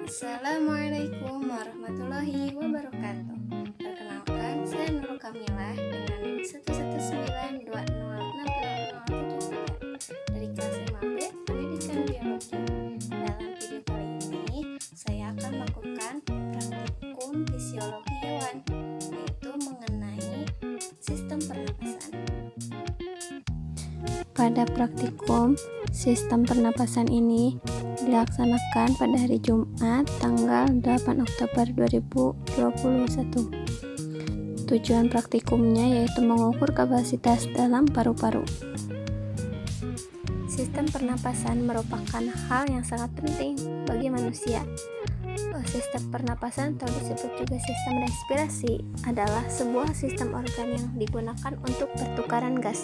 Assalamualaikum warahmatullahi wabarakatuh. Perkenalkan, saya Nurul Kamilah dengan NIM 11920600073 dari kelas 5B Pendidikan Biologi. Dalam video kali ini, saya akan melakukan praktikum fisiologi hewan, yaitu mengenai sistem pernapasan. Pada praktikum sistem pernapasan ini dilaksanakan pada hari Jumat tanggal 8 Oktober 2021. Tujuan praktikumnya yaitu mengukur kapasitas dalam paru-paru. Sistem pernapasan merupakan hal yang sangat penting bagi manusia. Sistem pernapasan atau disebut juga sistem respirasi adalah sebuah sistem organ yang digunakan untuk pertukaran gas.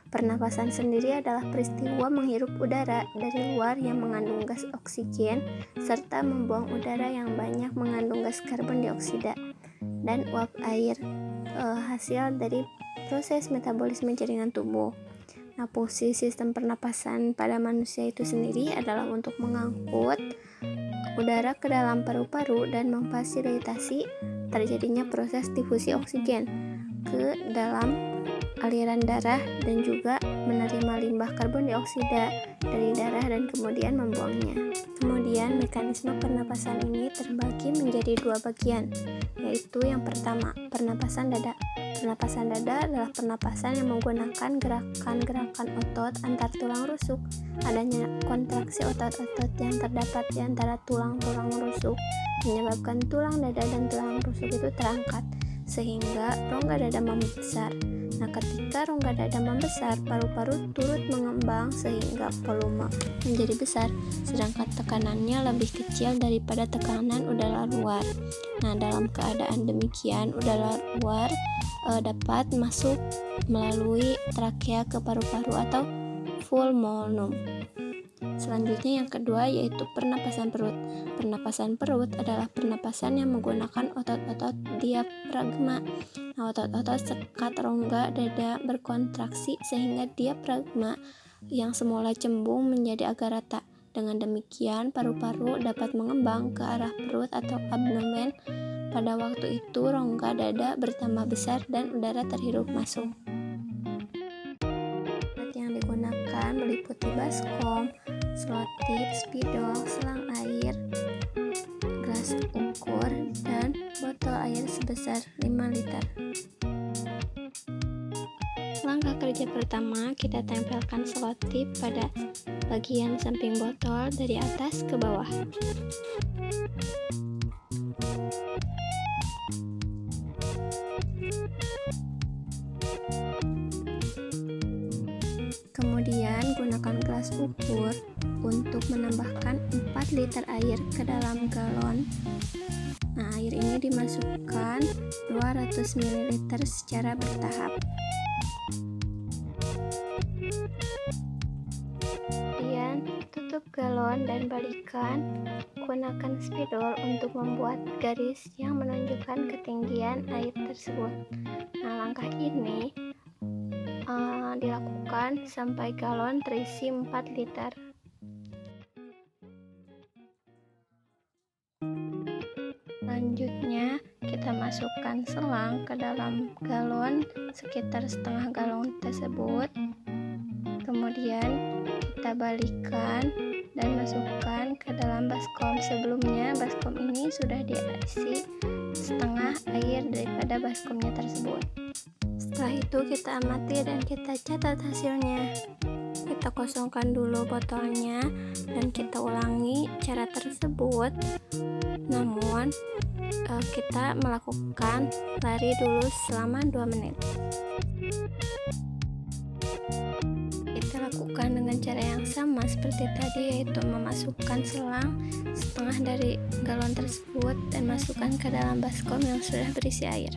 Pernapasan sendiri adalah peristiwa menghirup udara dari luar yang mengandung gas oksigen serta membuang udara yang banyak mengandung gas karbon dioksida dan uap air, hasil dari proses metabolisme jaringan tubuh. Nah, fungsi sistem pernapasan pada manusia itu sendiri adalah untuk mengangkut udara ke dalam paru-paru dan memfasilitasi terjadinya proses difusi oksigen ke dalam aliran darah dan juga menerima limbah karbon dioksida dari darah dan kemudian membuangnya. Kemudian mekanisme pernapasan ini terbagi menjadi dua bagian, yaitu yang pertama, pernapasan dada. Pernapasan dada adalah pernapasan yang menggunakan gerakan-gerakan otot antar tulang rusuk. Adanya kontraksi otot-otot yang terdapat di antara tulang-tulang rusuk menyebabkan tulang dada dan tulang rusuk itu terangkat sehingga rongga dada membesar. Nah, ketika rongga dada membesar, paru-paru turut mengembang sehingga volume menjadi besar, sedangkan tekanannya lebih kecil daripada tekanan udara luar. Nah, dalam keadaan demikian, udara luar dapat masuk melalui trakea ke paru-paru atau pulmonum. Selanjutnya yang kedua yaitu pernapasan perut. Pernapasan perut adalah pernapasan yang menggunakan otot-otot diafragma. Nah, otot-otot sekat rongga dada berkontraksi sehingga diafragma yang semula cembung menjadi agak rata. Dengan demikian, paru-paru dapat mengembang ke arah perut atau abdomen. Pada waktu itu, rongga dada bertambah besar dan udara terhirup masuk. Alat yang digunakan meliputi baskom, selotip, spidol, selang air, gelas ukur, dan botol air sebesar 5 liter. Langkah kerja pertama, kita tempelkan selotip pada bagian samping botol dari atas ke bawah. Kemudian gunakan gelas ukur untuk menambahkan 4 liter air ke dalam galon. Nah, air ini dimasukkan 200 ml secara bertahap. Kemudian tutup galon dan balikan. Gunakan spidol untuk membuat garis yang menunjukkan ketinggian air tersebut. Nah, langkah ini dilakukan sampai galon terisi 4 liter. Selanjutnya, kita masukkan selang ke dalam galon sekitar setengah galon tersebut. Kemudian kita balikan dan masukkan ke dalam baskom. Sebelumnya baskom ini sudah diisi setengah air daripada baskomnya tersebut. Setelah itu kita amati dan kita catat hasilnya. Kita kosongkan dulu botolnya dan kita ulangi cara tersebut. Namun kita melakukan lari dulu selama 2 menit. Kita lakukan dengan cara yang sama seperti tadi, yaitu memasukkan selang setengah dari galon tersebut dan masukkan ke dalam baskom yang sudah berisi air.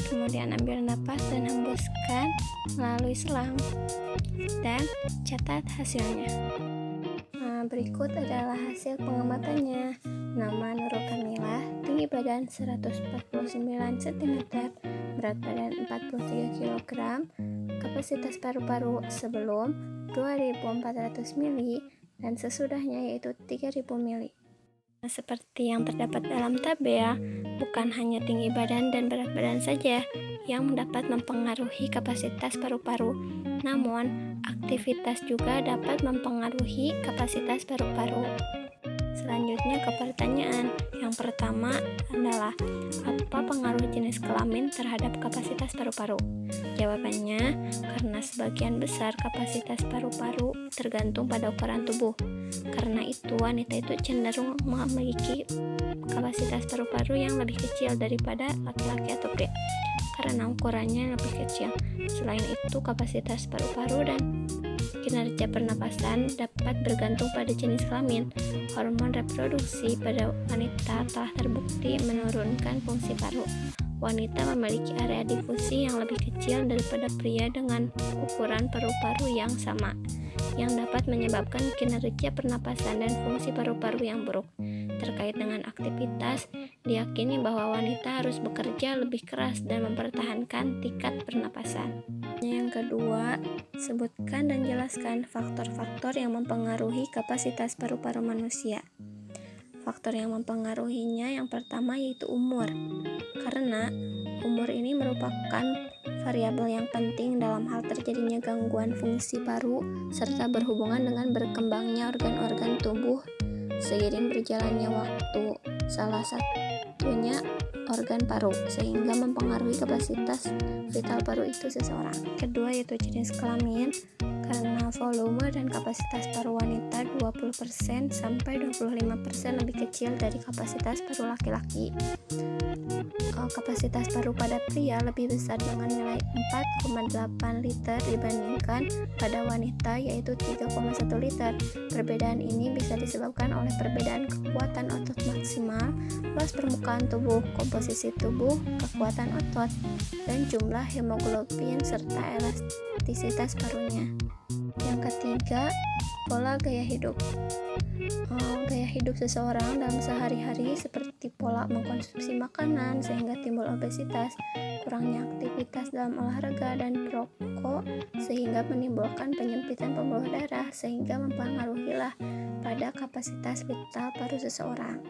Kemudian ambil napas dan hembuskan melalui selang dan catat hasilnya. Nah, berikut adalah hasil pengamatannya. Nama Nurul Kamilah, tinggi badan 149 cm, berat badan 43 kg, kapasitas paru-paru sebelum 2400 ml, dan sesudahnya yaitu 3000 mili. Seperti yang terdapat dalam tabel, bukan hanya tinggi badan dan berat badan saja yang dapat mempengaruhi kapasitas paru-paru, namun aktivitas juga dapat mempengaruhi kapasitas paru-paru. Selanjutnya ke pertanyaan. Yang pertama adalah, apa pengaruh jenis kelamin terhadap kapasitas paru-paru? Jawabannya, karena sebagian besar kapasitas paru-paru tergantung pada ukuran tubuh. Karena itu, wanita itu cenderung memiliki kapasitas paru-paru yang lebih kecil daripada laki-laki atau pria, karena ukurannya lebih kecil. Selain itu, kapasitas paru-paru dan kinerja pernapasan dapat bergantung pada jenis kelamin. Hormon reproduksi pada wanita telah terbukti menurunkan fungsi paru. Wanita memiliki area difusi yang lebih kecil daripada pria dengan ukuran paru-paru yang sama, yang dapat menyebabkan kinerja pernapasan dan fungsi paru-paru yang buruk. Terkait dengan aktivitas, diyakini bahwa wanita harus bekerja lebih keras dan mempertahankan tingkat pernapasan. Yang kedua, sebutkan dan jelaskan faktor-faktor yang mempengaruhi kapasitas paru-paru manusia. Faktor yang mempengaruhinya yang pertama yaitu umur, karena umur ini merupakan variabel yang penting dalam hal terjadinya gangguan fungsi paru serta berhubungan dengan berkembangnya organ-organ tubuh seiring berjalannya waktu, salah satunya organ paru, sehingga mempengaruhi kapasitas vital paru itu seseorang. Kedua yaitu jenis kelamin, karena volume dan kapasitas paru wanita 20% sampai 25% lebih kecil dari kapasitas paru laki-laki. Kapasitas paru pada pria lebih besar dengan nilai 4,8 liter dibandingkan pada wanita yaitu 3,1 liter. Perbedaan ini bisa disebabkan oleh perbedaan kekuatan otot maksimal, luas permukaan tubuh, komposisi tubuh, kekuatan otot, dan jumlah hemoglobin serta elastisitas parunya. Yang ketiga, pola gaya hidup. Gaya hidup seseorang dalam sehari-hari seperti pola mengkonsumsi makanan sehingga timbul obesitas, kurangnya aktivitas dalam olahraga dan perokok sehingga menimbulkan penyempitan pembuluh darah sehingga mempengaruhilah pada kapasitas vital paru seseorang.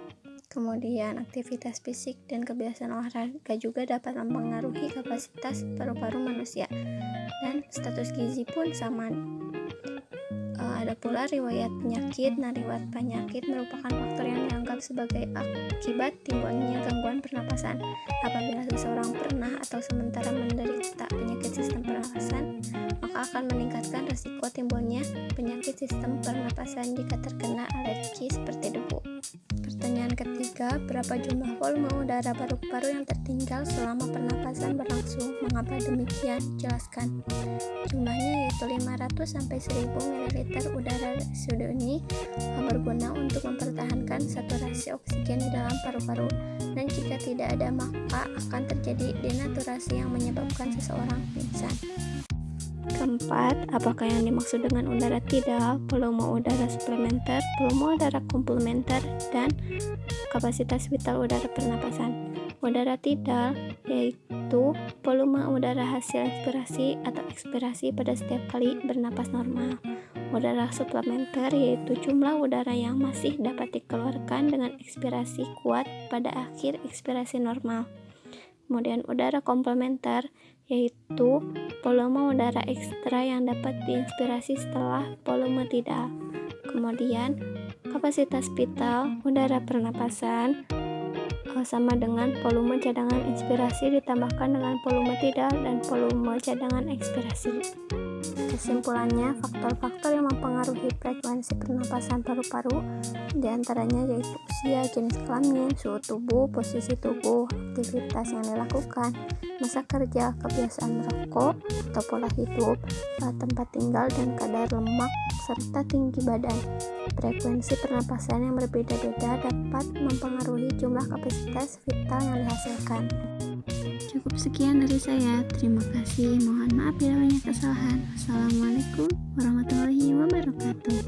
Kemudian aktivitas fisik dan kebiasaan olahraga juga dapat mempengaruhi kapasitas paru-paru manusia. Dan status gizi pun sama. Ada pula riwayat penyakit. Riwayat penyakit merupakan faktor yang dianggap sebagai akibat timbulnya gangguan pernapasan. Apabila seseorang pernah atau sementara menderita penyakit sistem pernapasan, maka akan meningkatkan risiko timbulnya penyakit sistem pernapasan jika terkena alergi seperti debu. Pertanyaan ketiga, berapa jumlah volume udara paru-paru yang tertinggal selama pernapasan berlangsung? Mengapa demikian? Jelaskan. Jumlahnya yaitu 500 sampai 1000 ml udara residu ini berguna untuk mempertahankan saturasi oksigen di dalam paru-paru, dan jika tidak ada maka akan terjadi denaturasi yang menyebabkan seseorang pingsan. Keempat, apakah yang dimaksud dengan udara tidal, volume udara suplementer, volume udara komplementer, dan kapasitas vital udara pernapasan? Udara tidal yaitu volume udara hasil inspirasi atau ekspirasi pada setiap kali bernapas normal. Udara suplementer yaitu jumlah udara yang masih dapat dikeluarkan dengan ekspirasi kuat pada akhir ekspirasi normal. Kemudian udara komplementer yaitu volume udara ekstra yang dapat diinspirasi setelah volume tidal. Kemudian kapasitas vital udara pernapasan sama dengan volume cadangan inspirasi ditambahkan dengan volume tidal dan volume cadangan ekspirasi. Kesimpulannya, faktor-faktor yang mempengaruhi frekuensi pernapasan paru-paru diantaranya yaitu usia, jenis kelamin, suhu tubuh, posisi tubuh, aktivitas yang dilakukan, masa kerja, kebiasaan merokok atau pola hidup, tempat tinggal dan kadar lemak, serta tinggi badan. Frekuensi pernapasan yang berbeda-beda dapat mempengaruhi jumlah kapasitas vital yang dihasilkan. Cukup sekian dari saya. Terima kasih. Mohon maaf bila banyak kesalahan. Assalamualaikum warahmatullahi wabarakatuh.